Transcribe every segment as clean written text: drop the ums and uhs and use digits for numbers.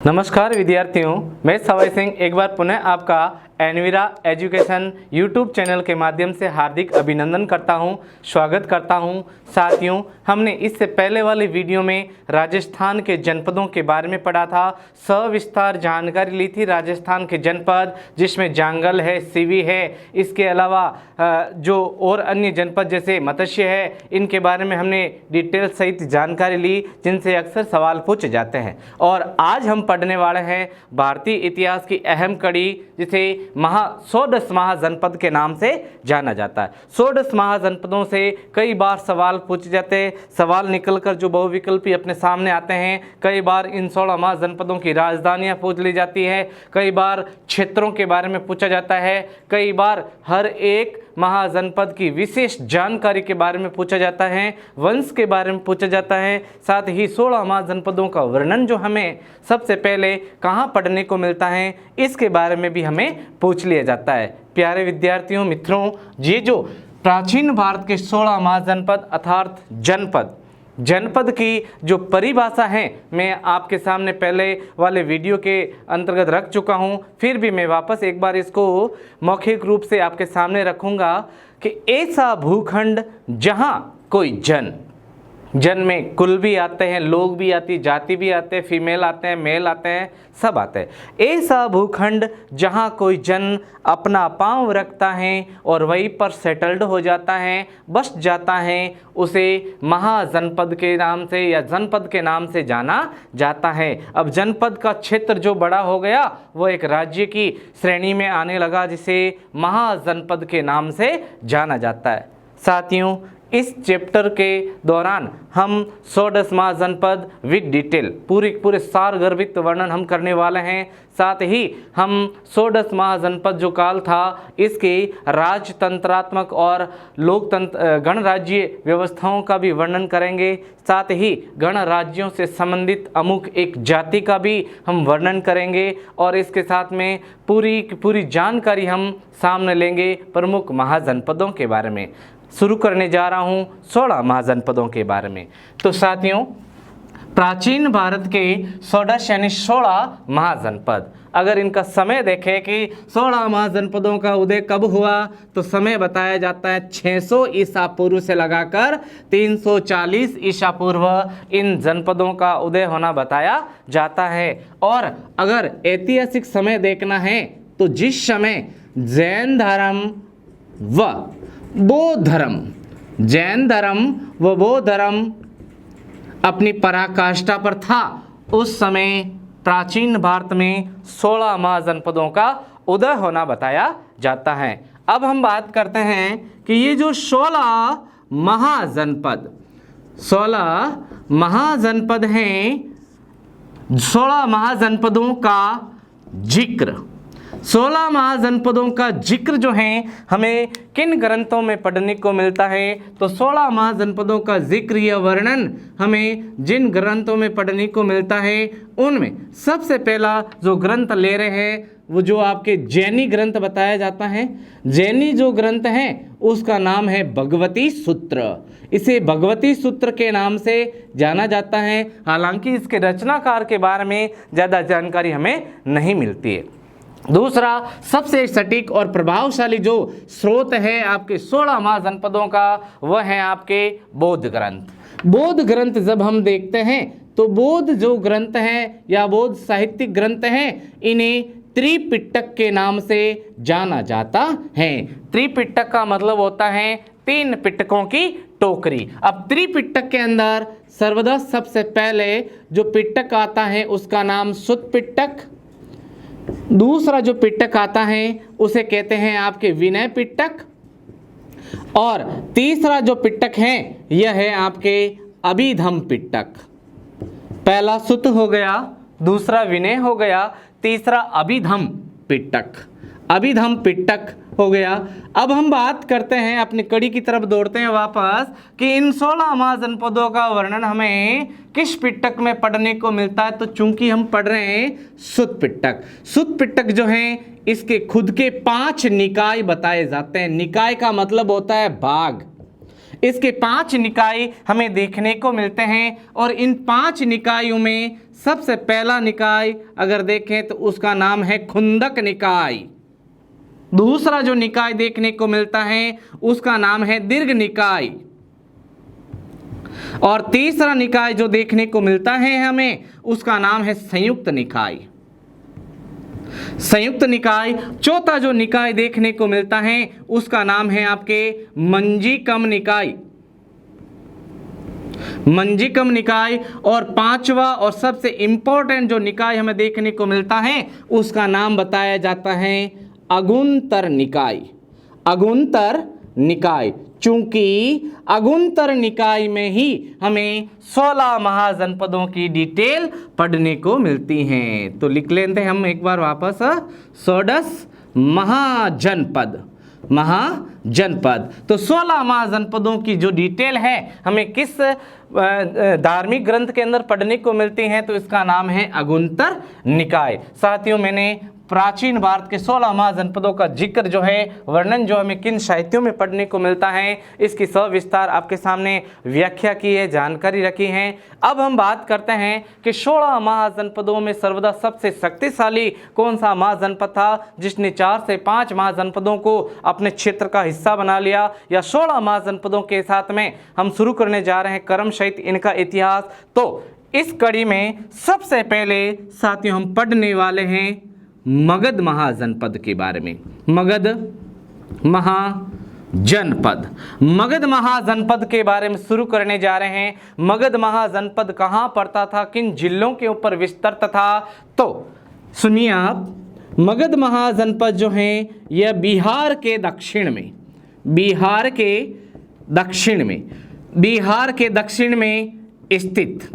नमस्कार विद्यार्थियों, मैं सवाई सिंह एक बार पुनः आपका एनवीरा एजुकेशन यूट्यूब चैनल के माध्यम से हार्दिक अभिनंदन करता हूं, स्वागत करता हूं। साथियों, हमने इससे पहले वाले वीडियो में राजस्थान के जनपदों के बारे में पढ़ा था, सविस्तार जानकारी ली थी राजस्थान के जनपद, जिसमें जांगल है, सीवी है, इसके अलावा जो और अन्य जनपद जैसे मत्स्य है, इनके बारे में हमने डिटेल सहित जानकारी ली, जिनसे अक्सर सवाल पूछे जाते हैं। और आज हम पढ़ने वाले हैं भारतीय इतिहास की अहम कड़ी, जिसे षोडश महाजनपद के नाम से जाना जाता है। षोडश महाजनपदों से कई बार सवाल पूछे जाते हैं, सवाल निकलकर जो बहुविकल्पी अपने सामने आते हैं। कई बार इन 16 महाजनपदों की राजधानियां पूछ ली जाती है, कई बार क्षेत्रों के बारे में पूछा जाता है, कई बार हर एक महाजनपद की विशेष जानकारी के बारे में पूछा जाता है, वंश के बारे में पूछा जाता है। साथ ही 16 महाजनपदों का वर्णन जो हमें सबसे पहले कहाँ पढ़ने को मिलता है, इसके बारे में भी हमें पूछ लिया जाता है। प्यारे विद्यार्थियों, मित्रों, ये जो प्राचीन भारत के 16 महाजनपद अर्थात जनपद की जो परिभाषा है, मैं आपके सामने पहले वाले वीडियो के अंतर्गत रख चुका हूं, फिर भी मैं वापस एक बार इसको मौखिक रूप से आपके सामने रखूंगा कि ऐसा भूखंड जहां कोई जन में कुल भी आते हैं, लोग भी आती, जाति भी आते हैं, फीमेल आते हैं, मेल आते हैं, सब आते हैं। ऐसा भूखंड जहां कोई जन अपना पांव रखता है और वहीं पर सेटल्ड हो जाता है, बस जाता है, उसे महाजनपद के नाम से या जनपद के नाम से जाना जाता है। अब जनपद का क्षेत्र जो बड़ा हो गया, वो एक राज्य की श्रेणी में आने लगा, जिसे महाजनपद के नाम से जाना जाता है। साथियों, इस चैप्टर के दौरान हम षोडश महाजनपद विद डिटेल पूरे सारगर्भित वर्णन हम करने वाले हैं। साथ ही हम षोडश महाजनपद जो काल था, इसके राजतंत्रात्मक और लोकतंत्र गणराज्य व्यवस्थाओं का भी वर्णन करेंगे। साथ ही गणराज्यों से संबंधित अमुक एक जाति का भी हम वर्णन करेंगे, और इसके साथ में पूरी जानकारी हम सामने लेंगे प्रमुख महाजनपदों के बारे में। शुरू करने जा रहा हूं 16 महाजनपदों के बारे में। तो साथियों, प्राचीन भारत के षोडश यानी 16 महाजनपद, अगर इनका समय देखें कि 16 महाजनपदों का उदय कब हुआ, तो समय बताया जाता है 600 ईसा पूर्व से लगाकर 340 ईसा पूर्व इन जनपदों का उदय होना बताया जाता है। और अगर ऐतिहासिक समय देखना है, तो जिस समय जैन धर्म व बौद्ध धर्म, जैन धर्म व बौद्ध धर्म अपनी पराकाष्ठा पर था, उस समय प्राचीन भारत में 16 महाजनपदों का उदय होना बताया जाता है। अब हम बात करते हैं कि ये जो 16 महाजनपद हैं, 16 महाजनपदों का जिक्र, 16 महाजनपदों का जिक्र जो है हमें किन ग्रंथों में पढ़ने को मिलता है, तो 16 महाजनपदों का जिक्र या वर्णन हमें जिन ग्रंथों में पढ़ने को मिलता है, उनमें सबसे पहला जो ग्रंथ ले रहे हैं, वो जो आपके जैनी ग्रंथ बताया जाता है। जैनी जो ग्रंथ है, उसका नाम है भगवती सूत्र। इसे भगवती सूत्र के नाम से जाना जाता है। हालांकि इसके रचनाकार के बारे में ज़्यादा जानकारी हमें नहीं मिलती है। दूसरा सबसे सटीक और प्रभावशाली जो स्रोत है आपके 16 महाजनपदों का, वह है आपके बौद्ध ग्रंथ। बौद्ध ग्रंथ जब हम देखते हैं, तो बौद्ध जो ग्रंथ हैं या बौद्ध साहित्यिक ग्रंथ हैं, इन्हें त्रिपिटक के नाम से जाना जाता है। त्रिपिटक का मतलब होता है 3 पिटकों की टोकरी। अब त्रिपिटक के अंदर सर्वदा सबसे पहले जो पिटक आता है, उसका नाम सुत्त पिटक। दूसरा जो पिटक आता है, उसे कहते हैं आपके विनय पिटक। और तीसरा जो पिटक है, यह है आपके अभिधम पिटक। पहला सुत्त हो गया, दूसरा विनय हो गया, तीसरा अभिधम पिटक हो गया। अब हम बात करते हैं, अपनी कड़ी की तरफ दौड़ते हैं वापस, कि इन 16 महाजनपदों का वर्णन हमें किस पिटक में पढ़ने को मिलता है। तो चूंकि हम पढ़ रहे हैं सुत्त पिटक जो है, इसके खुद के 5 निकाय बताए जाते हैं। निकाय का मतलब होता है भाग। इसके 5 निकाय हमें देखने को मिलते हैं और इन 5 निकायों में सबसे पहला निकाय अगर देखें तो उसका नाम है खुंदक निकाय। दूसरा जो निकाय देखने को मिलता है उसका नाम है दीर्घ निकाय और तीसरा निकाय जो देखने को मिलता है हमें उसका नाम है संयुक्त निकाय। संयुक्त निकाय। चौथा जो निकाय देखने को मिलता है उसका नाम है आपके मंजीकम निकाय। मंजीकम निकाय। और पांचवा और सबसे इंपॉर्टेंट जो निकाय हमें देखने को मिलता है उसका नाम बताया जाता है अगुंतर निकाय। अगुंतर निकाय। चूंकि अगुंतर निकाय में ही हमें 16 महाजनपदों की डिटेल पढ़ने को मिलती हैं। तो लिख लेते हैं हम एक बार वापस 16 महाजनपद। महाजनपद। तो 16 महाजनपदों की जो डिटेल है हमें किस धार्मिक ग्रंथ के अंदर पढ़ने को मिलती हैं तो इसका नाम है अगुंतर निकाय। साथियों, मैंने प्राचीन भारत के 16 महाजनपदों का जिक्र जो है, वर्णन जो हमें किन साहित्यों में पढ़ने को मिलता है, इसकी सविस्तार आपके सामने व्याख्या की है, जानकारी रखी है। अब हम बात करते हैं कि 16 महाजनपदों में सर्वदा सबसे शक्तिशाली कौन सा महाजनपद था जिसने 4 से 5 महाजनपदों को अपने क्षेत्र का हिस्सा बना लिया, या 16 महाजनपदों के साथ में हम शुरू करने जा रहे हैं क्रम सहित इनका इतिहास। तो इस कड़ी में सबसे पहले साथियों हम पढ़ने वाले हैं मगध महाजनपद के बारे में। मगध महाजनपद। मगध महाजनपद के बारे में शुरू करने जा रहे हैं। मगध महाजनपद कहाँ पड़ता था, किन जिलों के ऊपर विस्तृत था, तो सुनिए आप। मगध महाजनपद जो है यह बिहार के दक्षिण में, बिहार के दक्षिण में, बिहार के दक्षिण में स्थित,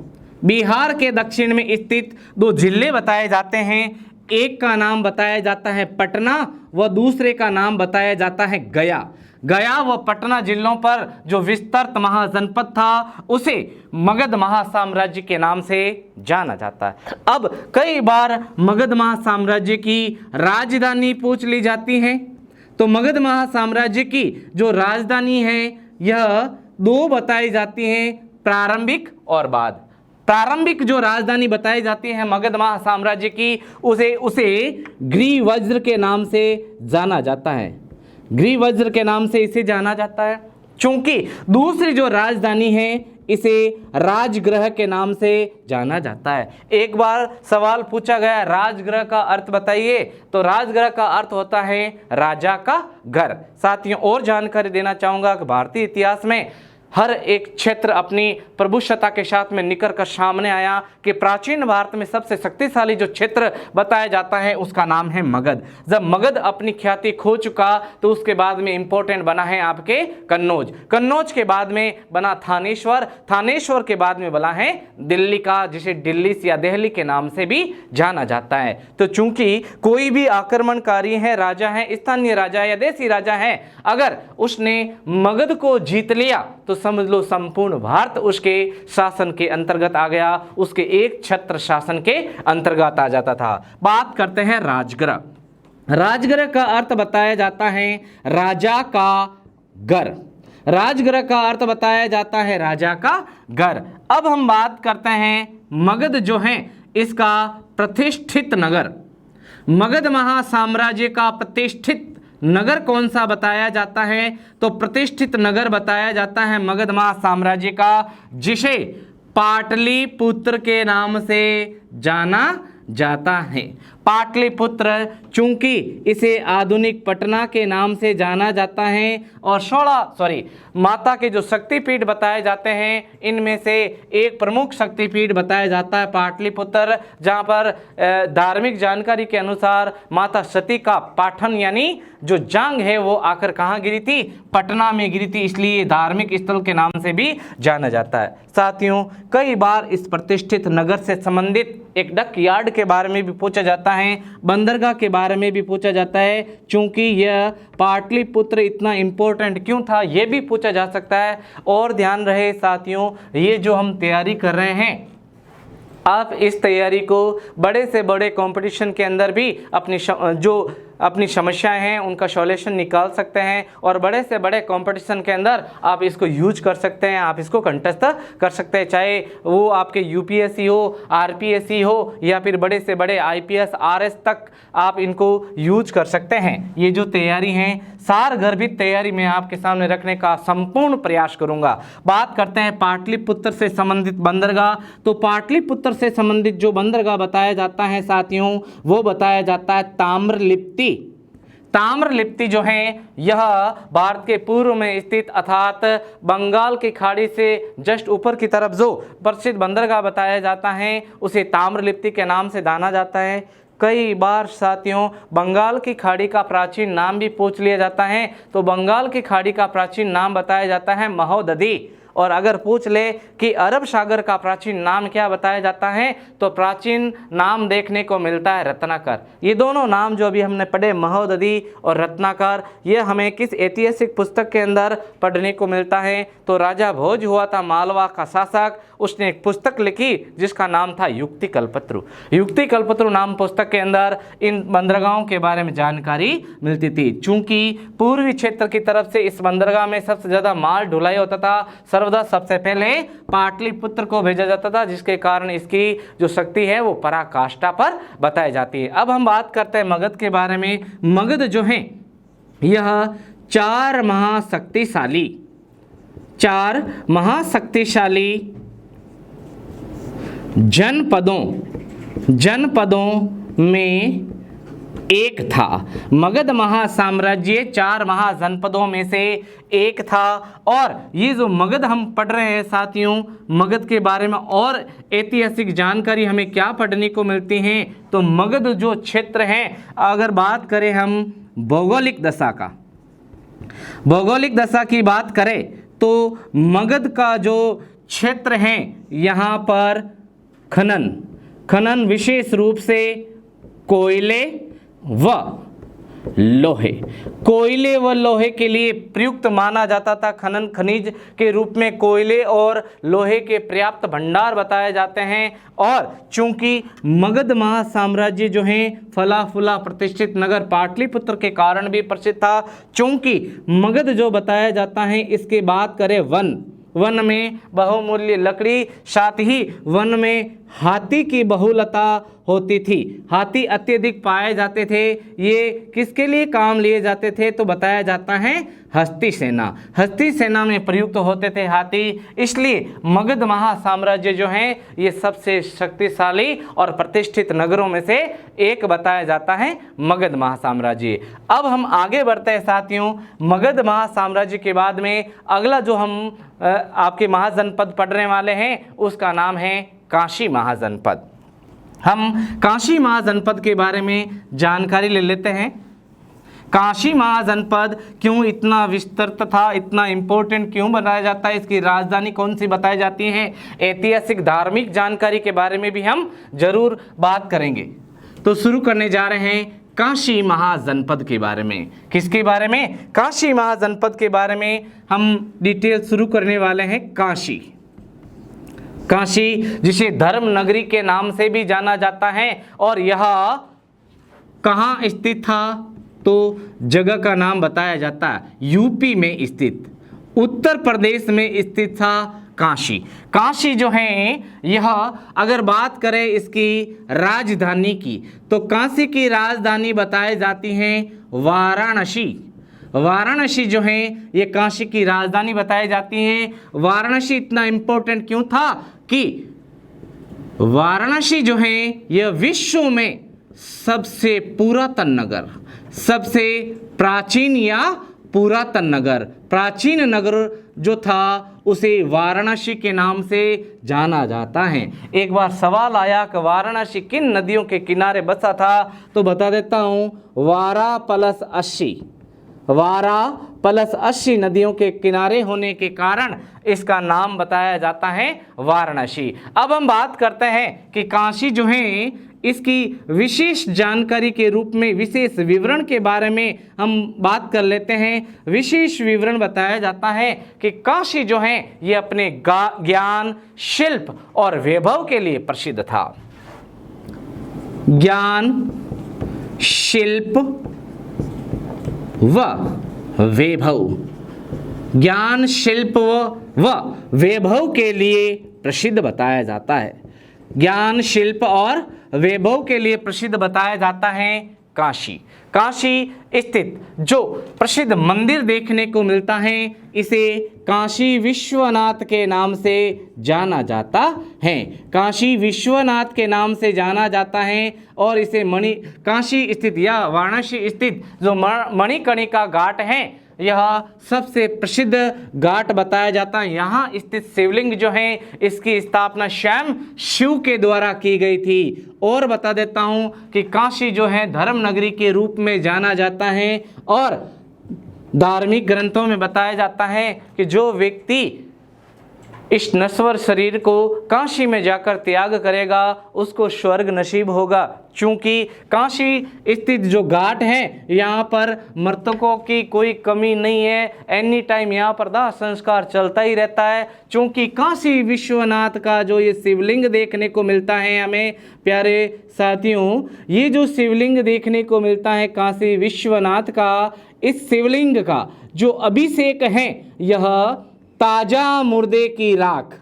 बिहार के दक्षिण में स्थित 2 जिले बताए जाते हैं। एक का नाम बताया जाता है पटना व दूसरे का नाम बताया जाता है गया। गया व पटना जिलों पर जो विस्तृत महाजनपद था उसे मगध महासाम्राज्य के नाम से जाना जाता है। अब कई बार मगध महासाम्राज्य की राजधानी पूछ ली जाती है, तो मगध महासाम्राज्य की जो राजधानी है यह 2 बताई जाती हैं, प्रारंभिक और बाद। प्रारंभिक जो राजधानी बताई जाती है मगध महासाम्राज्य की उसे ग्रीवज्र के नाम से जाना जाता है। ग्रीवज्र के नाम से इसे जाना जाता है। चूंकि दूसरी जो राजधानी है इसे राजगृह के नाम से जाना जाता है। एक बार सवाल पूछा गया राजगृह का अर्थ बताइए, तो राजगृह का अर्थ होता है राजा का घर। साथियों, और जानकारी देना चाहूंगा कि भारतीय इतिहास में हर एक क्षेत्र अपनी प्रभुसत्ता के साथ में निकल कर सामने आया कि प्राचीन भारत में सबसे शक्तिशाली जो क्षेत्र बताया जाता है उसका नाम है मगध। जब मगध अपनी ख्याति खो चुका तो उसके बाद में इंपॉर्टेंट बना है आपके कन्नौज। कन्नौज के बाद में बना थानेश्वर। थानेश्वर के बाद में बना है दिल्ली का, जिसे दिल्ली या दिल्ली के नाम से भी जाना जाता है। तो चूंकि कोई भी आक्रमणकारी है, राजा है, स्थानीय राजा या देसी राजा है, अगर उसने मगध को जीत लिया तो समझ लो संपूर्ण भारत उसके शासन के अंतर्गत आ गया, उसके एक छत्र शासन के अंतर्गत आ जाता था। बात करते हैं राजगृह। राजगृह का अर्थ बताया जाता है राजा का घर। राजगृह का अर्थ बताया जाता है राजा का घर। अब हम बात करते हैं मगध जो है इसका प्रतिष्ठित नगर। मगध महासाम्राज्य का प्रतिष्ठित नगर कौन सा बताया जाता है, तो प्रतिष्ठित नगर बताया जाता है मगध महासाम्राज्य का, जिसे पाटलिपुत्र के नाम से जाना जाता है। पाटलिपुत्र, चूंकि इसे आधुनिक पटना के नाम से जाना जाता है, और 16 माता के जो शक्तिपीठ बताए जाते हैं इनमें से एक प्रमुख शक्तिपीठ बताया जाता है पाटलिपुत्र, जहां पर धार्मिक जानकारी के अनुसार माता सती का पाठन यानी जो जांग है वो आकर कहाँ गिरी थी, पटना में गिरी थी, इसलिए धार्मिक स्थल के नाम से भी जाना जाता है। साथियों, कई बार इस प्रतिष्ठित नगर से संबंधित एक डक यार्ड के बारे में भी पूछा जाता है, बंदरगाह के बारे में भी पूछा जाता है। चूंकि यह पाटलिपुत्र इतना इंपॉर्टेंट क्यों था ये भी पूछा जा सकता है। और ध्यान रहे साथियों, ये जो हम तैयारी कर रहे हैं, आप इस तैयारी को बड़े से बड़े कंपटीशन के अंदर भी अपनी जो अपनी समस्याएं हैं उनका सॉल्यूशन निकाल सकते हैं और बड़े से बड़े कंपटीशन के अंदर आप इसको यूज कर सकते हैं, आप इसको कंटेस्ट कर सकते हैं, चाहे वो आपके यूपीएससी हो, आरपीएससी हो या फिर बड़े से बड़े आईपीएस आरएस तक आप इनको यूज कर सकते हैं। ये जो तैयारी हैं सार गर्भित तैयारी मैं आपके सामने रखने का संपूर्ण प्रयास करूंगा। बात करते हैं पाटलिपुत्र से संबंधित बंदरगाह। तो पाटलिपुत्र से संबंधित जो बंदरगाह बताया जाता है साथियों वो बताया जाता है ताम्रलिप्ति। ताम्रलिप्ति जो है यह भारत के पूर्व में स्थित अर्थात बंगाल की खाड़ी से जस्ट ऊपर की तरफ जो प्रसिद्ध बंदरगाह बताया जाता है उसे ताम्रलिप्ति के नाम से जाना जाता है। कई बार साथियों बंगाल की खाड़ी का प्राचीन नाम भी पूछ लिया जाता है, तो बंगाल की खाड़ी का प्राचीन नाम बताया जाता है महोदधी। और अगर पूछ ले कि अरब सागर का प्राचीन नाम क्या बताया जाता है तो प्राचीन नाम देखने को मिलता है रत्नाकर। ये दोनों नाम जो अभी हमने पढ़े महोदधी और रत्नाकर, ये हमें किस ऐतिहासिक पुस्तक के अंदर पढ़ने को मिलता है तो राजा भोज हुआ था मालवा का शासक, उसने एक पुस्तक लिखी जिसका नाम था युक्ति कल्पत्रु। युक्ति कल्पत्रु नाम पुस्तक के अंदर इन बंदरगाहों के बारे में जानकारी मिलती थी। चूंकि पूर्वी क्षेत्र की तरफ से इस बंदरगाह में सबसे ज़्यादा माल ढुलाई होता था, सर्वदा सबसे पहले पाटलिपुत्र को भेजा जाता था, जिसके कारण इसकी जो शक्ति है वो पराकाष्ठा पर बताई जाती है। अब हम बात करते हैं मगध के बारे में। मगध जो है यह चार महाशक्तिशाली जनपदों में एक था। मगध महासाम्राज्य चार महाजनपदों में से एक था। और ये जो मगध हम पढ़ रहे हैं साथियों, मगध के बारे में और ऐतिहासिक जानकारी हमें क्या पढ़ने को मिलती है तो मगध जो क्षेत्र है, अगर बात करें हम भौगोलिक दशा की बात करें तो मगध का जो क्षेत्र है यहाँ पर खनन विशेष रूप से कोयले व लोहे के लिए प्रयुक्त माना जाता था। खनन खनिज के रूप में कोयले और लोहे के पर्याप्त भंडार बताए जाते हैं। और चूंकि मगध महासाम्राज्य जो है फला फूला प्रतिष्ठित नगर पाटलिपुत्र के कारण भी प्रसिद्ध था। चूंकि मगध जो बताया जाता है, इसके बात करें वन में बहुमूल्य लकड़ी, साथ ही वन में हाथी की बहुलता होती थी। हाथी अत्यधिक पाए जाते थे। ये किसके लिए काम लिए जाते थे तो बताया जाता है हस्ती सेना में प्रयुक्त होते थे हाथी। इसलिए मगध महासाम्राज्य जो है ये सबसे शक्तिशाली और प्रतिष्ठित नगरों में से एक बताया जाता है मगध महासाम्राज्य। अब हम आगे बढ़ते हैं साथियों। मगध महासाम्राज्य के बाद में अगला जो हम आपके महाजनपद पढ़ने वाले हैं उसका नाम है काशी महाजनपद। हम काशी महाजनपद के बारे में जानकारी ले लेते हैं। काशी महाजनपद क्यों इतना विस्तृत था, इतना इम्पोर्टेंट क्यों बनाया जाता है, इसकी राजधानी कौन सी बताई जाती है, ऐतिहासिक धार्मिक जानकारी के बारे में भी हम जरूर बात करेंगे। तो शुरू करने जा रहे हैं काशी महाजनपद के बारे में। किसके बारे में? काशी महाजनपद के बारे में हम डिटेल शुरू करने वाले हैं। काशी जिसे धर्म नगरी के नाम से भी जाना जाता है। और यह कहाँ स्थित था तो जगह का नाम बताया जाता है यूपी में स्थित, उत्तर प्रदेश में स्थित था काशी जो है यह अगर बात करें इसकी राजधानी की तो काशी की राजधानी बताई जाती है वाराणसी जो है ये काशी की राजधानी बताई जाती है। वाराणसी इतना इम्पोर्टेंट क्यों था कि वाराणसी जो है यह विश्व में सबसे पुरातन नगर, सबसे प्राचीन या पुरातन नगर, प्राचीन नगर जो था उसे वाराणसी के नाम से जाना जाता है। एक बार सवाल आया कि वाराणसी किन नदियों के किनारे बसा था तो बता देता हूँ वारा प्लस 80 नदियों के किनारे होने के कारण इसका नाम बताया जाता है वाराणसी। अब हम बात करते हैं कि काशी जो है इसकी विशेष जानकारी के रूप में विशेष विवरण के बारे में हम बात कर लेते हैं। विशेष विवरण बताया जाता है कि काशी जो है ये अपने ज्ञान, शिल्प और वैभव के लिए प्रसिद्ध था। ज्ञान, शिल्प व वैभव, ज्ञान, शिल्प व वैभव के लिए प्रसिद्ध बताया जाता है। ज्ञान, शिल्प और वैभव के लिए प्रसिद्ध बताया जाता है काशी। काशी स्थित जो प्रसिद्ध मंदिर देखने को मिलता है इसे काशी विश्वनाथ के नाम से जाना जाता है। काशी विश्वनाथ के नाम से जाना जाता है और इसे काशी स्थित या वाराणसी स्थित जो मणिकर्णिका घाट है यह सबसे प्रसिद्ध घाट बताया जाता है। यहाँ स्थित शिवलिंग जो है इसकी स्थापना स्वयं शिव के द्वारा की गई थी। और बता देता हूँ कि काशी जो है धर्म नगरी के रूप में जाना जाता है और धार्मिक ग्रंथों में बताया जाता है कि जो व्यक्ति इस नश्वर शरीर को काशी में जाकर त्याग करेगा उसको स्वर्ग नसीब होगा। चूँकि काशी स्थित जो घाट है यहाँ पर मृतकों की कोई कमी नहीं है, एनी टाइम यहाँ पर दाह संस्कार चलता ही रहता है। चूँकि काशी विश्वनाथ का जो ये शिवलिंग देखने को मिलता है हमें प्यारे साथियों, ये जो शिवलिंग देखने को मिलता है काशी विश्वनाथ का, इस शिवलिंग का जो अभिषेक है यह ताजा मुर्दे की राख,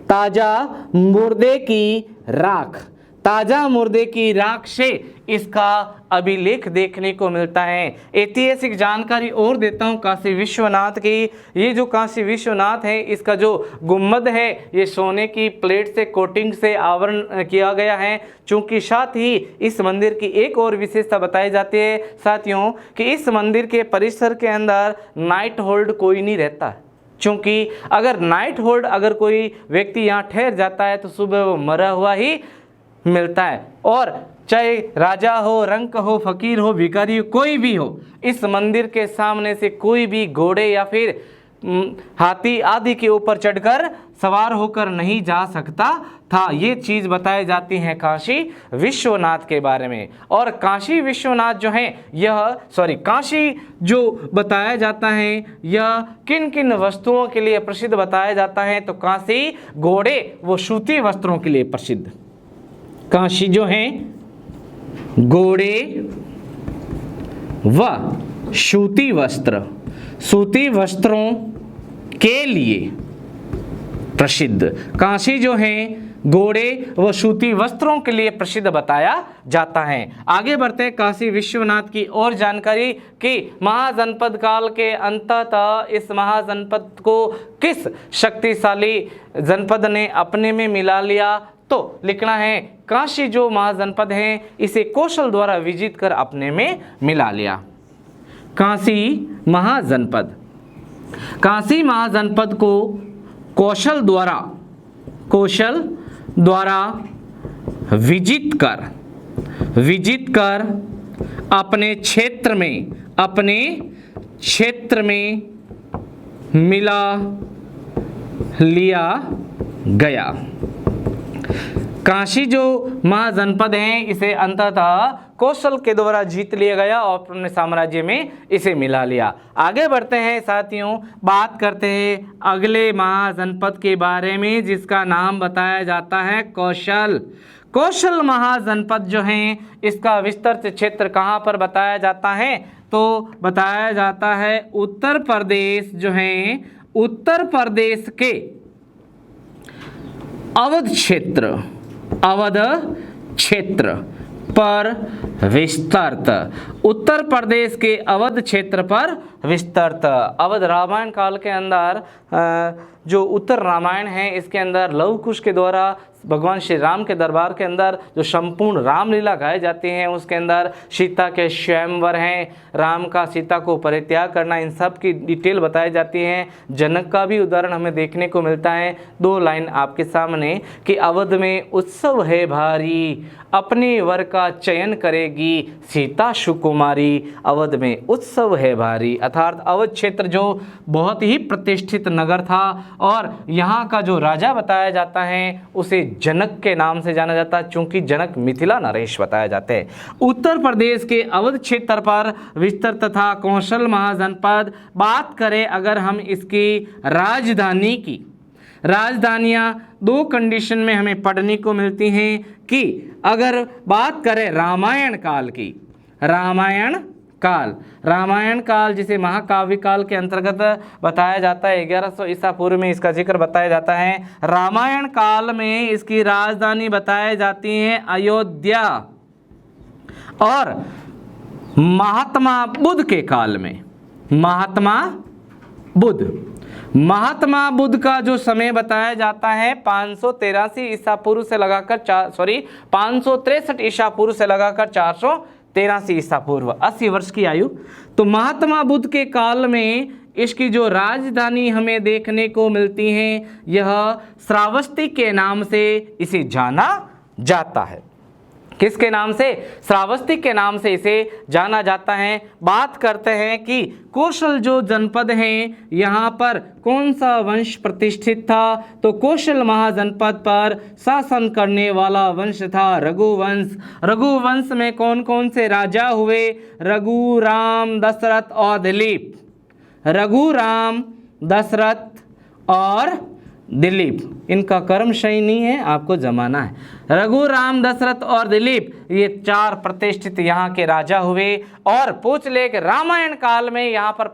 ताजा मुर्दे की राख, ताजा मुर्दे की राख से इसका अभिलेख देखने को मिलता है। ऐतिहासिक जानकारी और देता हूँ काशी विश्वनाथ की। ये जो काशी विश्वनाथ है इसका जो गुम्बद है ये सोने की प्लेट से कोटिंग से आवरण किया गया है। चूँकि साथ ही इस मंदिर की एक और विशेषता बताई जाती है साथियों कि इस मंदिर के परिसर के अंदर नाइट होल्ड कोई नहीं रहता। क्योंकि अगर नाइट होल्ड अगर कोई व्यक्ति यहाँ ठहर जाता है तो सुबह वो मरा हुआ ही मिलता है। और चाहे राजा हो, रंक हो, फकीर हो, भिखारी हो, कोई भी हो, इस मंदिर के सामने से कोई भी घोड़े या फिर हाथी आदि के ऊपर चढ़कर सवार होकर नहीं जा सकता था। ये चीज़ बताई जाती है काशी विश्वनाथ के बारे में। और काशी विश्वनाथ जो है काशी जो बताया जाता है यह किन किन वस्तुओं के लिए प्रसिद्ध बताया जाता है तो काशी घोड़े व सूती वस्त्रों के लिए प्रसिद्ध। काशी जो है घोड़े व सूती वस्त्रों के लिए प्रसिद्ध। काशी जो है घोड़े व सूती वस्त्रों के लिए प्रसिद्ध बताया जाता है। आगे बढ़ते हैं काशी विश्वनाथ की और जानकारी कि महाजनपद काल के अंततः इस महाजनपद को किस शक्तिशाली जनपद ने अपने में मिला लिया तो लिखना है काशी जो महाजनपद है इसे कौशल द्वारा विजित कर अपने में मिला लिया। काशी महाजनपद को कौशल द्वारा विजित कर अपने क्षेत्र में मिला लिया गया। काशी जो महाजनपद है इसे अंततः कौशल के द्वारा जीत लिया गया और अपने साम्राज्य में इसे मिला लिया। आगे बढ़ते हैं साथियों, बात करते हैं अगले महाजनपद के बारे में जिसका नाम बताया जाता है कौशल। कौशल महाजनपद जो है इसका विस्तृत क्षेत्र कहाँ पर बताया जाता है तो बताया जाता है उत्तर प्रदेश जो है उत्तर प्रदेश के अवध क्षेत्र पर विस्तृत। उत्तर प्रदेश के अवध क्षेत्र पर विस्तृत। अवध रामायण काल के अंदर जो उत्तर रामायण है इसके अंदर लव कुश के द्वारा भगवान श्री राम के दरबार के अंदर जो संपूर्ण रामलीला गाई जाती हैं उसके अंदर सीता के स्वयंवर हैं, राम का सीता को परित्याग करना, इन सब की डिटेल बताई जाती है। जनक का भी उदाहरण हमें देखने को मिलता है। 2 लाइन आपके सामने कि अवध में उत्सव है भारी, अपने वर का चयन करेगी सीता सुकुमारी। अवध में उत्सव है भारी अर्थात अवध क्षेत्र जो बहुत ही प्रतिष्ठित नगर था और यहाँ का जो राजा बताया जाता है उसे जनक के नाम से जाना जाता है चूंकि जनक मिथिला नरेश बताया जाते हैं। उत्तर प्रदेश के अवध क्षेत्र पर विस्तृत तथा कौशल महाजनपद। बात करें अगर हम इसकी राजधानी की, राजधानियाँ 2 कंडीशन में हमें पढ़ने को मिलती हैं कि अगर बात करें रामायण काल, रामायण काल जिसे महाकाव्य काल के अंतर्गत बताया जाता है, 1100 ईसा पूर्व में इसका जिक्र बताया जाता है। रामायण काल में इसकी राजधानी बताई जाती है अयोध्या। और महात्मा बुद्ध के काल में, महात्मा बुद्ध का जो समय बताया जाता है 583 ईसा पूर्व से लगाकर 563 ईसा पूर्व से लगाकर 483 ईसा पूर्व, 80 वर्ष की आयु। तो महात्मा बुद्ध के काल में इसकी जो राजधानी हमें देखने को मिलती है यह श्रावस्ती के नाम से इसे जाना जाता है। किसके नाम से? श्रावस्ती के नाम से इसे जाना जाता है। बात करते हैं कि कौशल जो जनपद हैं यहाँ पर कौन सा वंश प्रतिष्ठित था, तो कौशल महाजनपद पर शासन करने वाला वंश था रघुवंश। रघुवंश में कौन कौन से राजा हुए? रघु, राम, दशरथ और दिलीप। रघु, राम, दशरथ और दिलीप, इनका कर्म सही नहीं है, आपको जमाना है। रघु, राम, दशरथ और दिलीप, ये 4 प्रतिष्ठित यहाँ के राजा हुए। और पूछ ले कि रामायण काल में यहाँ पर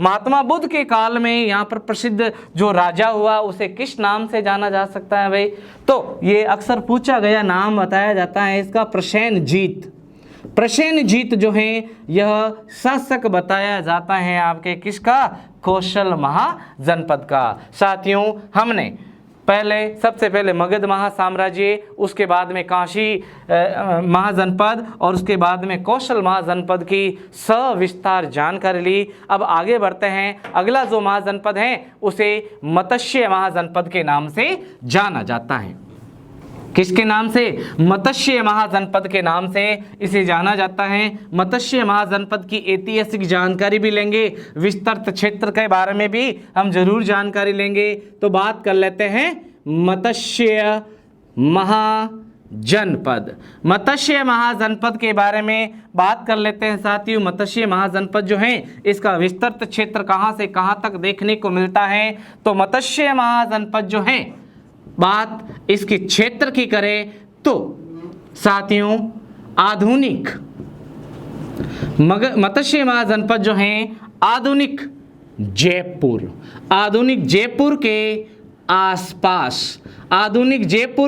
महात्मा बुद्ध के काल में यहाँ पर प्रसिद्ध जो राजा हुआ उसे किस नाम से जाना जा सकता है भाई? तो ये अक्सर पूछा गया नाम बताया जाता है इसका प्रसेनजीत। प्रसेनजीत जो है यह शासक बताया जाता है आपके किसका? कौशल महाजनपद का। साथियों, हमने सबसे पहले मगध महासाम्राज्य, उसके बाद में काशी महाजनपद और उसके बाद में कौशल महाजनपद की सविस्तार जानकारी ली। अब आगे बढ़ते हैं। अगला जो महाजनपद है उसे मत्स्य महाजनपद के नाम से जाना जाता है। किसके नाम से? मत्स्य महाजनपद के नाम से इसे जाना जाता है। मत्स्य महाजनपद की ऐतिहासिक जानकारी भी लेंगे, विस्तृत क्षेत्र के बारे में भी हम जरूर जानकारी लेंगे। तो बात कर लेते हैं मत्स्य महाजनपद। मत्स्य महाजनपद के बारे में बात कर लेते हैं साथियों। मत्स्य महाजनपद जो है इसका विस्तृत क्षेत्र कहाँ से कहाँ तक देखने को मिलता है? तो मत्स्य महाजनपद जो है, बात इसके क्षेत्र की करें तो साथियों आधुनिक मत्स्य महाजनपद जो है आधुनिक जयपुर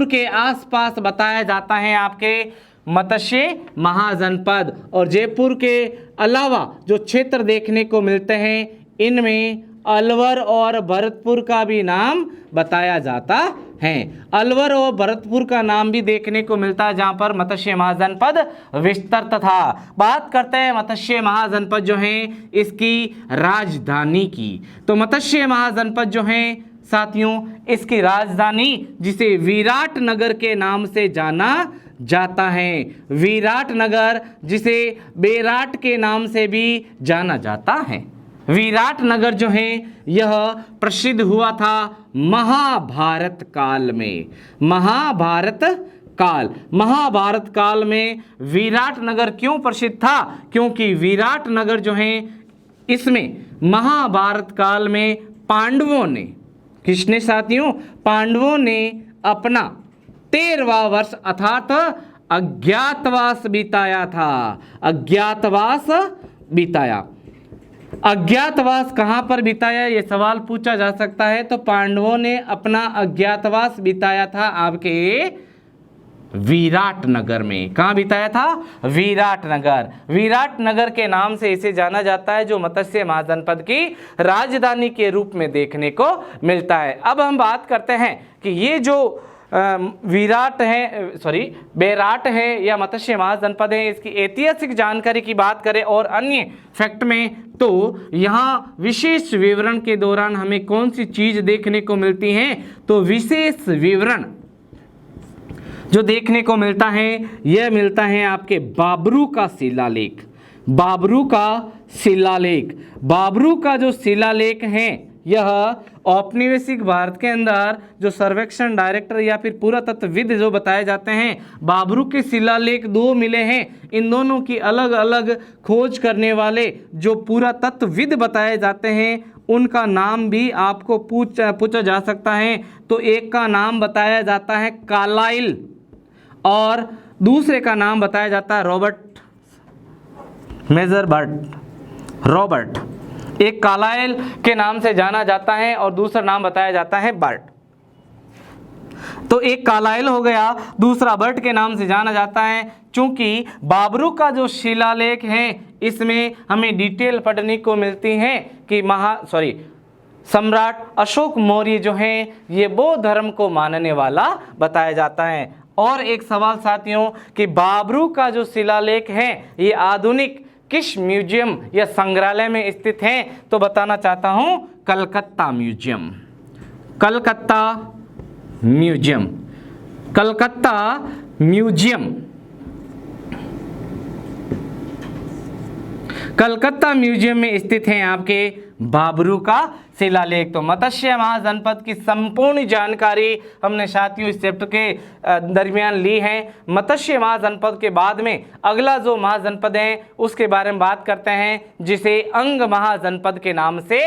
के आसपास बताया जाता है आपके मत्स्य महाजनपद। और जयपुर के अलावा जो क्षेत्र देखने को मिलते हैं इनमें अलवर और भरतपुर का भी नाम बताया जाता है। अलवर और भरतपुर का नाम भी देखने को मिलता है जहां पर मत्स्य महाजनपद विस्तृत था। बात करते हैं मत्स्य महाजनपद जो है इसकी राजधानी की। तो मत्स्य महाजनपद जो है साथियों इसकी राजधानी जिसे विराट नगर के नाम से जाना जाता है। विराट नगर जिसे बेराट के नाम से भी जाना जाता है। विराट नगर जो है यह प्रसिद्ध हुआ था महाभारत काल में। महाभारत काल में विराट नगर क्यों प्रसिद्ध था? क्योंकि विराट नगर जो है इसमें महाभारत काल में पांडवों ने, किसने साथियों? पांडवों ने अपना 13वां वर्ष अर्थात अज्ञातवास बिताया था। अज्ञातवास कहाँ पर बिताया, ये सवाल पूछा जा सकता है। तो पांडवों ने अपना अज्ञातवास बिताया था आपके विराट नगर में। कहाँ बिताया था? विराट नगर के नाम से इसे जाना जाता है जो मत्स्य महाजनपद की राजधानी के रूप में देखने को मिलता है। अब हम बात करते हैं कि ये जो बेराट है या मत्स्य महाजनपद है इसकी ऐतिहासिक जानकारी की बात करें और अन्य फैक्ट में, तो यहाँ विशेष विवरण के दौरान हमें कौन सी चीज देखने को मिलती है? तो विशेष विवरण जो देखने को मिलता है यह मिलता है आपके बाबरू का जो शिलालेख है यह औपनिवेशिक भारत के अंदर जो सर्वेक्षण डायरेक्टर या फिर पुरातत्वविद जो बताए जाते हैं, बाबरू के शिलालेख 2 मिले हैं। इन दोनों की अलग अलग खोज करने वाले जो पुरातत्वविद बताए जाते हैं उनका नाम भी आपको पूछा जा सकता है। तो एक का नाम बताया जाता है कार्लाइल और दूसरे का नाम बताया जाता है मेजर बर्ट रॉबर्ट, एक कार्लाइल के नाम से जाना जाता है और दूसरा नाम बताया जाता है बर्ट। तो एक कार्लाइल हो गया, दूसरा बर्ट के नाम से जाना जाता है। चूंकि बाबरू का जो शिलालेख है इसमें हमें डिटेल पढ़ने को मिलती है कि सम्राट अशोक मौर्य जो हैं ये बौद्ध धर्म को मानने वाला बताया जाता है। और एक सवाल साथियों कि बाबरू का जो शिलालेख है ये आधुनिक किस म्यूजियम या संग्रहालय में स्थित है, तो बताना चाहता हूं Calcutta museum. Calcutta museum, Calcutta museum, Calcutta museum में स्थित है आपके बाबरू का शिलालेख। तो मत्स्य महाजनपद की संपूर्ण जानकारी हमने साथियों इस चैप्टर के दरमियान ली है। मत्स्य महाजनपद के बाद में अगला जो महाजनपद है उसके बारे में बात करते हैं, जिसे अंग महाजनपद के नाम से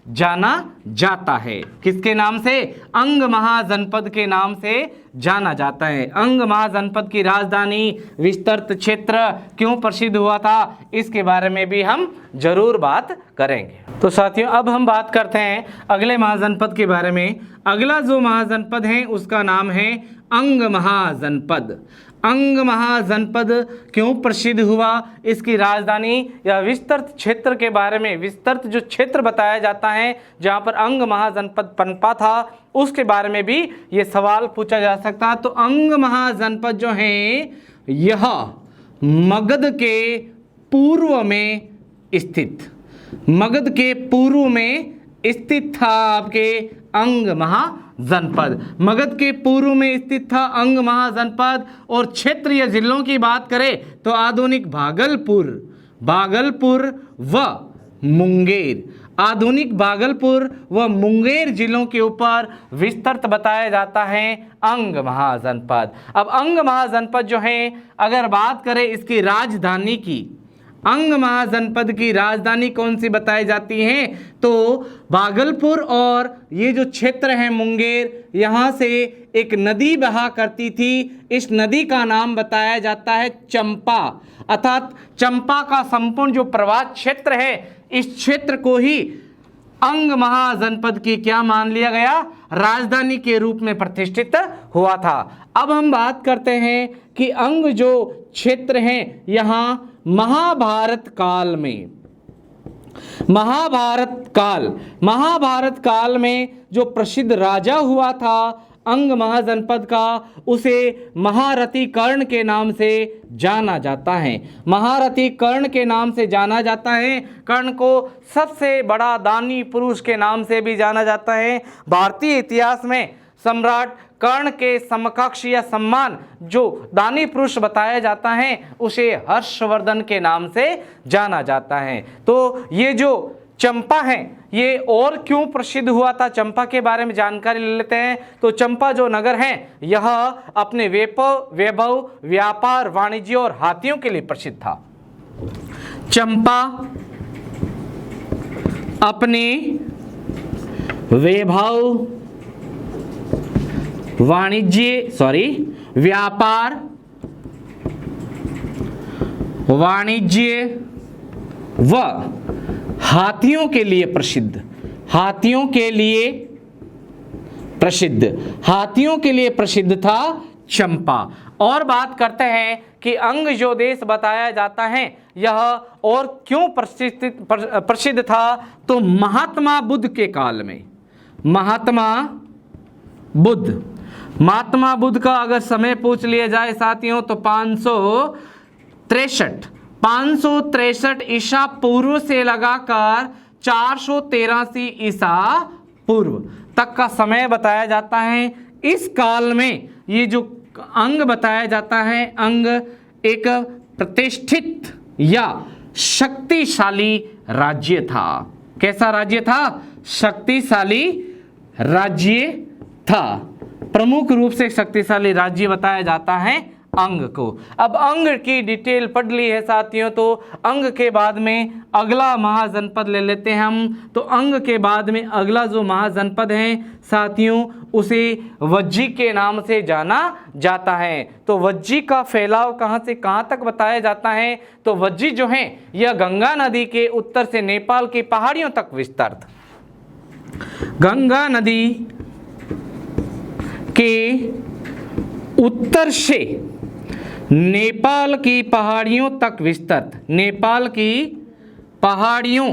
जाना जाता है। किसके नाम से? अंग महाजनपद के नाम से जाना जाता है। अंग महाजनपद की राजधानी विस्तृत क्षेत्र क्यों प्रसिद्ध हुआ था, इसके बारे में भी हम जरूर बात करेंगे। तो साथियों अब हम बात करते हैं अगले महाजनपद के बारे में। अगला जो महाजनपद है उसका नाम है अंग महाजनपद। अंग महाजनपद क्यों प्रसिद्ध हुआ, इसकी राजधानी या विस्तृत क्षेत्र के बारे में, विस्तृत जो क्षेत्र बताया जाता है जहाँ पर अंग महाजनपद पनपा था उसके बारे में भी ये सवाल पूछा जा सकता है। तो अंग महाजनपद जो है यह मगध के पूर्व में स्थित, मगध के पूर्व में स्थित था आपके अंग महाजनपद। मगध के पूर्व में स्थित था अंग महाजनपद। और क्षेत्र या जिलों की बात करें तो आधुनिक भागलपुर, भागलपुर व मुंगेर, आधुनिक भागलपुर व मुंगेर जिलों के ऊपर विस्तृत बताया जाता है अंग महाजनपद। अब अंग महाजनपद जो है अगर बात करें इसकी राजधानी की, अंग महाजनपद की राजधानी कौन सी बताई जाती है, तो भागलपुर और ये जो क्षेत्र है मुंगेर, यहाँ से एक नदी बहा करती थी। इस नदी का नाम बताया जाता है चंपा, अर्थात चंपा का संपूर्ण जो प्रवाह क्षेत्र है इस क्षेत्र को ही अंग महाजनपद की क्या मान लिया गया, राजधानी के रूप में प्रतिष्ठित हुआ था। अब हम बात करते हैं कि अंग जो क्षेत्र है यहाँ महाभारत काल में, महाभारत काल में जो प्रसिद्ध राजा हुआ था अंग महाजनपद का, उसे महारथी कर्ण के नाम से जाना जाता है। महारथी कर्ण के नाम से जाना जाता है। कर्ण को सबसे बड़ा दानी पुरुष के नाम से भी जाना जाता है। भारतीय इतिहास में सम्राट कर्ण के समकक्ष या सम्मान जो दानी पुरुष बताया जाता है उसे हर्षवर्धन के नाम से जाना जाता है। तो ये जो चंपा है ये और क्यों प्रसिद्ध हुआ था, चंपा के बारे में जानकारी ले लेते हैं। तो चंपा जो नगर है यह अपने वैभव, व्यापार, वाणिज्य और हाथियों के लिए प्रसिद्ध था। चंपा अपने वैभव, व्यापार, वाणिज्य व हाथियों के लिए प्रसिद्ध, हाथियों के लिए प्रसिद्ध था चंपा। और बात करते हैं कि अंग जो देश बताया जाता है यह और क्यों प्रसिद्ध था, तो महात्मा बुद्ध के काल में, महात्मा बुद्ध का अगर समय पूछ लिया जाए साथियों तो 563 ईसा पूर्व से लगाकर 483 ईसा पूर्व तक का समय बताया जाता है। इस काल में ये जो अंग बताया जाता है, अंग एक प्रतिष्ठित या शक्तिशाली राज्य था। कैसा राज्य था? शक्तिशाली राज्य था। प्रमुख रूप से शक्तिशाली राज्य बताया जाता है अंग को। अब अंग की डिटेल पढ़ ली है साथियों, तो अंग के बाद में अगला महाजनपद ले लेते हैं हम। तो अंग के बाद में अगला जो महाजनपद है साथियों, उसे वज्जी के नाम से जाना जाता है। तो वज्जी का फैलाव कहाँ से कहाँ तक बताया जाता है, तो वज्जी जो है यह गंगा नदी के उत्तर से नेपाल की पहाड़ियों तक विस्तृत, गंगा नदी के उत्तर से नेपाल की पहाड़ियों तक विस्तृत, नेपाल की पहाड़ियों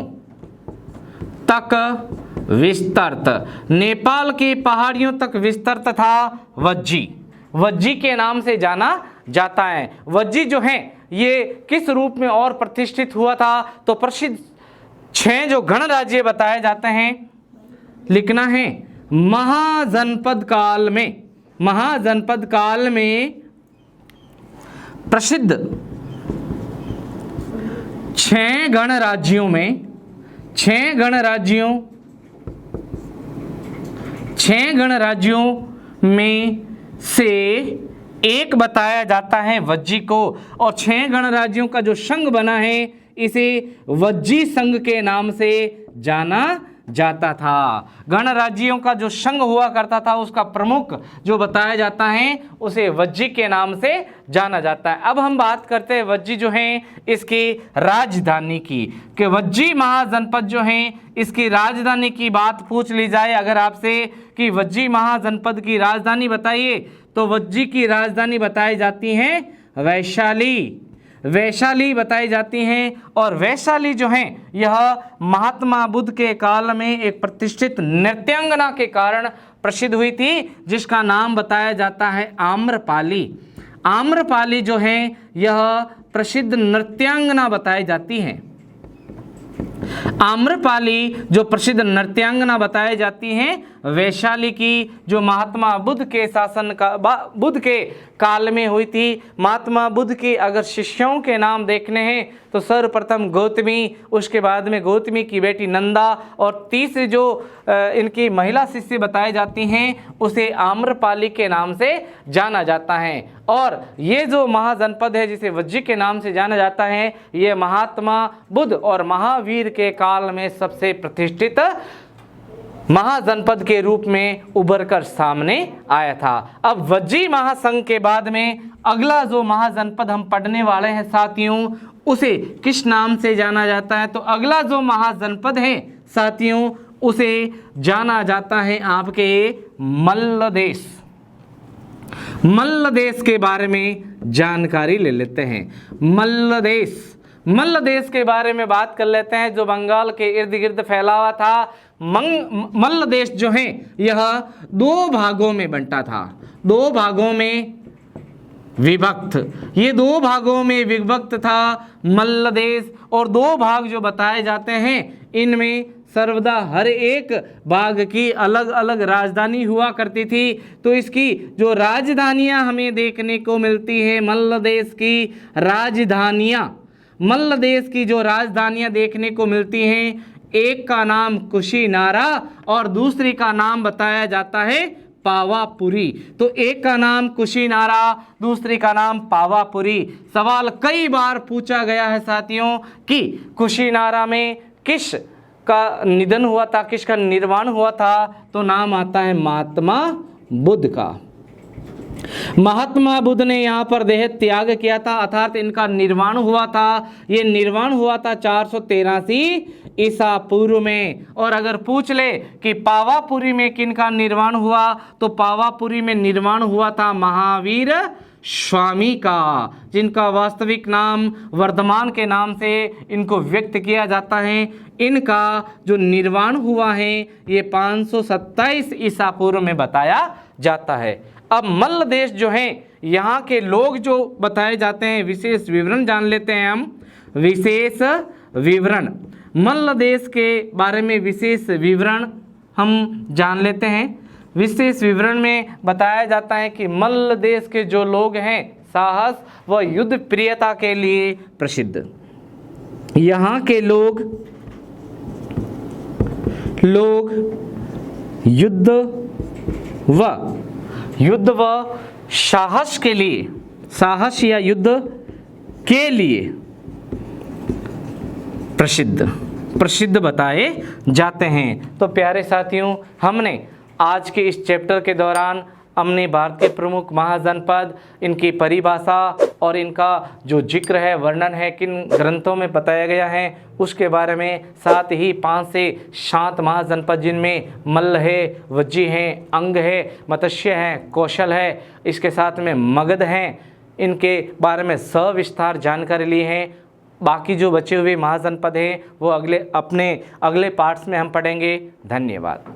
तक विस्तृत, नेपाल की पहाड़ियों तक विस्तृत था वज्जी, वज्जी के नाम से जाना जाता है। वज्जी जो है ये किस रूप में और प्रतिष्ठित हुआ था, तो प्रसिद्ध 6 जो गणराज्य बताए जाते हैं, लिखना है महाजनपद काल में, महाजनपद काल में प्रसिद्ध 6 गणराज्यों में, 6 गणराज्यों में से एक बताया जाता है वज्जी को। और 6 गणराज्यों का जो संघ बना है इसे वज्जी संघ के नाम से जाना जाता था। गणराज्यों का जो संघ हुआ करता था उसका प्रमुख जो बताया जाता है उसे वज्जी के नाम से जाना जाता है। अब हम बात करते हैं वज्जी जो है इसकी राजधानी की, कि वज्जी महाजनपद जो है इसकी राजधानी की बात पूछ ली जाए अगर आपसे कि वज्जी महाजनपद की राजधानी बताइए, तो वज्जी की राजधानी बताई जाती है वैशाली, वैशाली बताई जाती हैं। और वैशाली जो है यह महात्मा बुद्ध के काल में एक प्रतिष्ठित नृत्यांगना के कारण प्रसिद्ध हुई थी, जिसका नाम बताया जाता है आम्रपाली। आम्रपाली जो है यह प्रसिद्ध नृत्यांगना बताई जाती है। आम्रपाली जो प्रसिद्ध नृत्यांगना बताई जाती हैं वैशाली की, जो महात्मा बुद्ध के शासन का बुद्ध के काल में हुई थी। महात्मा बुद्ध के अगर शिष्यों के नाम देखने हैं तो सर्वप्रथम गौतमी, उसके बाद में गौतमी की बेटी नंदा, और तीसरी जो इनकी महिला शिष्य बताई जाती हैं उसे आम्रपाली के नाम से जाना जाता है। और ये जो महाजनपद है जिसे वज्जी के नाम से जाना जाता है, ये महात्मा बुद्ध और महावीर के काल में सबसे प्रतिष्ठित महाजनपद के रूप में उभर कर सामने आया था। अब वज्जी महासंघ के बाद में अगला जो महाजनपद हम पढ़ने वाले हैं साथियों, उसे किस नाम से जाना जाता है, तो अगला जो महाजनपद है साथियों उसे जाना जाता है आपके मल्ल देश। मल्ल देश के बारे में जानकारी ले लेते हैं। मल्ल देश, मल्ल देश के बारे में बात कर लेते हैं, जो बंगाल के इर्द गिर्द फैला हुआ था। मल्ल देश जो है यह 2 भागों में बंटा था, 2 भागों में विभक्त, ये 2 भागों में विभक्त था मल्ल देश। और 2 भाग जो बताए जाते हैं इनमें सर्वदा हर एक भाग की अलग अलग राजधानी हुआ करती थी। तो इसकी जो राजधानियां हमें देखने को मिलती है, मल्ल देश की राजधानियां, मल्ल देश की जो राजधानियां देखने को मिलती हैं, एक का नाम कुशीनारा और दूसरी का नाम बताया जाता है पावापुरी। तो एक का नाम कुशीनारा, दूसरी का नाम पावापुरी। सवाल कई बार पूछा गया है साथियों कि कुशीनारा में किस का निधन हुआ था, किसका निर्वाण हुआ था, तो नाम आता है महात्मा बुद्ध का। महात्मा बुद्ध ने यहाँ पर देह त्याग किया था, अर्थात इनका निर्वाण हुआ था। ये निर्वाण हुआ था 483 ईसा पूर्व में। और अगर पूछ ले कि पावापुरी में किनका निर्वाण हुआ, तो पावापुरी में निर्वाण हुआ था महावीर स्वामी का, जिनका वास्तविक नाम वर्धमान के नाम से इनको व्यक्त किया जाता है। इनका जो निर्वाण हुआ है ये 527 ईसा पूर्व में बताया जाता है। अब मल्ल देश जो है यहाँ के लोग जो बताए जाते हैं, विशेष विवरण जान लेते हैं हम। विशेष विवरण, मल्ल देश के बारे में विशेष विवरण हम जान लेते हैं। विशेष विवरण में बताया जाता है कि मल्ल देश के जो लोग हैं साहस व युद्ध प्रियता के लिए प्रसिद्ध। यहाँ के लोग युद्ध व साहस के लिए साहस या युद्ध के लिए प्रसिद्ध बताए जाते हैं। तो प्यारे साथियों, हमने आज के इस चैप्टर के दौरान हमने भारतीय प्रमुख महाजनपद, इनकी परिभाषा और इनका जो जिक्र है, वर्णन है, किन ग्रंथों में बताया गया है उसके बारे में, साथ ही 5 से 7 महाजनपद जिनमें मल्ल है, वज्जी हैं, अंग है, मत्स्य है, कौशल है, इसके साथ में मगध हैं, इनके बारे में सविस्तार जानकारी ली है। बाकी जो बचे हुए महाजनपद हैं वो अगले पार्ट्स में हम पढ़ेंगे। धन्यवाद।